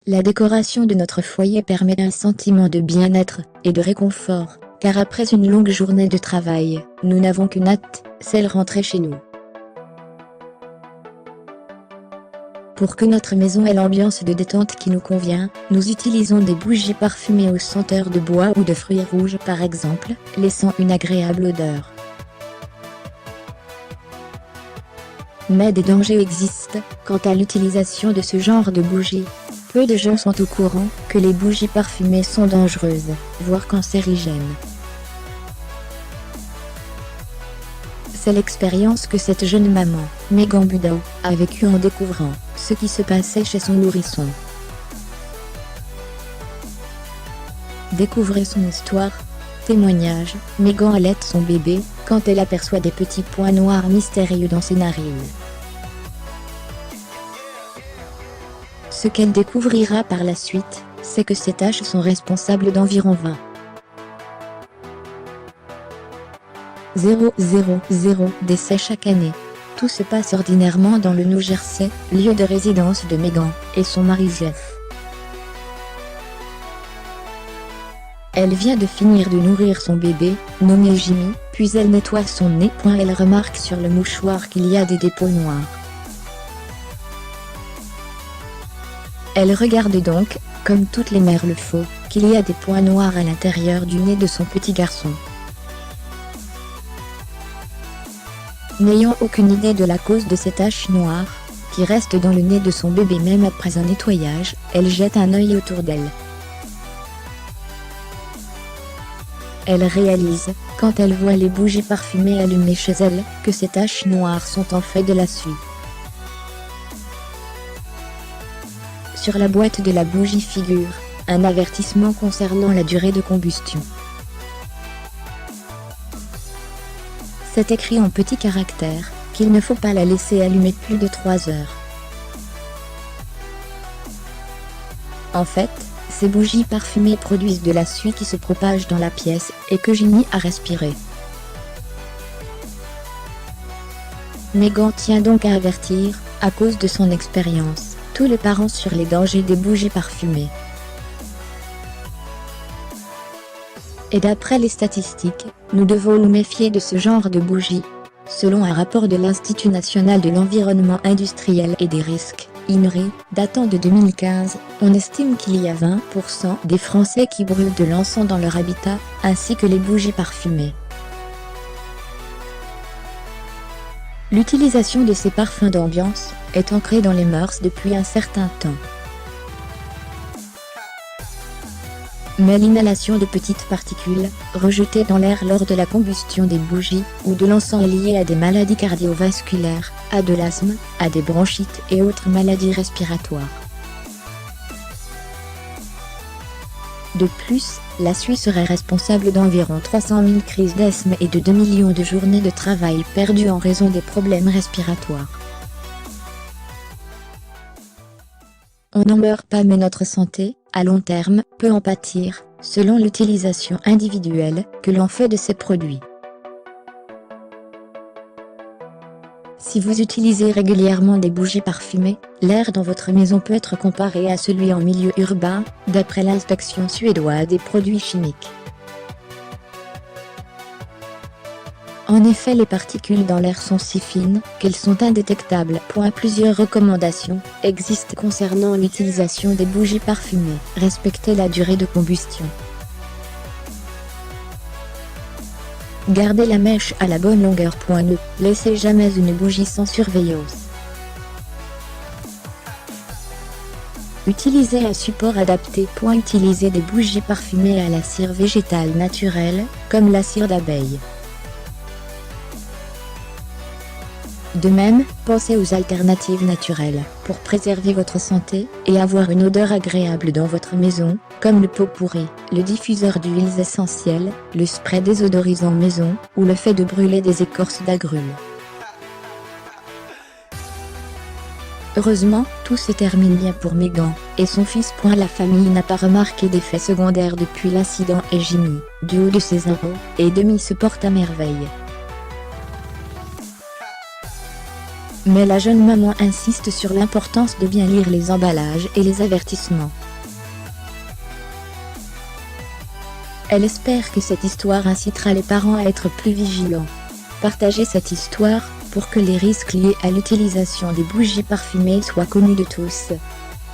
La décoration de notre foyer permet un sentiment de bien-être et de réconfort, car après une longue journée de travail, nous n'avons qu'une hâte, celle rentrer chez nous. Pour que notre maison ait l'ambiance de détente qui nous convient, nous utilisons des bougies parfumées aux senteurs de bois ou de fruits rouges par exemple, laissant une agréable odeur. Mais des dangers existent quant à l'utilisation de ce genre de bougies. Peu de gens sont au courant que les bougies parfumées sont dangereuses, voire cancérigènes. C'est l'expérience que cette jeune maman, Megan Buda, a vécue en découvrant ce qui se passait chez son nourrisson. Découvrez son histoire. Témoignage, Megan allaite son bébé quand elle aperçoit des petits points noirs mystérieux dans ses narines. Ce qu'elle découvrira par la suite, c'est que ces taches sont responsables d'environ 0,000 décès chaque année. Tout se passe ordinairement dans le New Jersey, lieu de résidence de Megan et son mari Jeff. Elle vient de finir de nourrir son bébé, nommé Jimmy, puis elle nettoie son nez. Elle remarque sur le mouchoir qu'il y a des dépôts noirs. Elle regarde donc, comme toutes les mères le font, qu'il y a des points noirs à l'intérieur du nez de son petit garçon. N'ayant aucune idée de la cause de ces taches noires, qui restent dans le nez de son bébé même après un nettoyage, elle jette un œil autour d'elle. Elle réalise, quand elle voit les bougies parfumées allumées chez elle, que ces taches noires sont en fait de la suie. Sur la boîte de la bougie figure un avertissement concernant la durée de combustion. C'est écrit en petits caractères qu'il ne faut pas la laisser allumer plus de 3 heures. En fait, ces bougies parfumées produisent de la suie qui se propage dans la pièce et que Jimmy a respiré. Megan tient donc à avertir, à cause de son expérience, tous les parents sur les dangers des bougies parfumées. Et d'après les statistiques, nous devons nous méfier de ce genre de bougies. Selon un rapport de l'Institut national de l'environnement industriel et des risques, INRI, datant de 2015, on estime qu'il y a 20% des Français qui brûlent de l'encens dans leur habitat, ainsi que les bougies parfumées. L'utilisation de ces parfums d'ambiance est ancrée dans les mœurs depuis un certain temps. Mais l'inhalation de petites particules, rejetées dans l'air lors de la combustion des bougies, ou de l'encens est liée à des maladies cardiovasculaires, à de l'asthme, à des bronchites et autres maladies respiratoires. De plus, la suie serait responsable d'environ 300 000 crises d'asthme et de 2 millions de journées de travail perdues en raison des problèmes respiratoires. On n'en meurt pas mais notre santé, à long terme, peut en pâtir, selon l'utilisation individuelle que l'on fait de ces produits. Si vous utilisez régulièrement des bougies parfumées, l'air dans votre maison peut être comparé à celui en milieu urbain, d'après l'inspection suédoise des produits chimiques. En effet, les particules dans l'air sont si fines qu'elles sont indétectables. Plusieurs recommandations existent concernant l'utilisation des bougies parfumées. Respectez la durée de combustion. Gardez la mèche à la bonne longueur. Ne laissez jamais une bougie sans surveillance. Utilisez un support adapté. Utilisez des bougies parfumées à la cire végétale naturelle, comme la cire d'abeille. De même, pensez aux alternatives naturelles, pour préserver votre santé, et avoir une odeur agréable dans votre maison, comme le pot-pourri, le diffuseur d'huiles essentielles, le spray désodorisant maison, ou le fait de brûler des écorces d'agrumes. Heureusement, tout se termine bien pour Megan et son fils. La famille n'a pas remarqué d'effets secondaires depuis l'incident et Jimmy, du haut de ses 1,5 ans, se porte à merveille. Mais la jeune maman insiste sur l'importance de bien lire les emballages et les avertissements. Elle espère que cette histoire incitera les parents à être plus vigilants. Partagez cette histoire pour que les risques liés à l'utilisation des bougies parfumées soient connus de tous.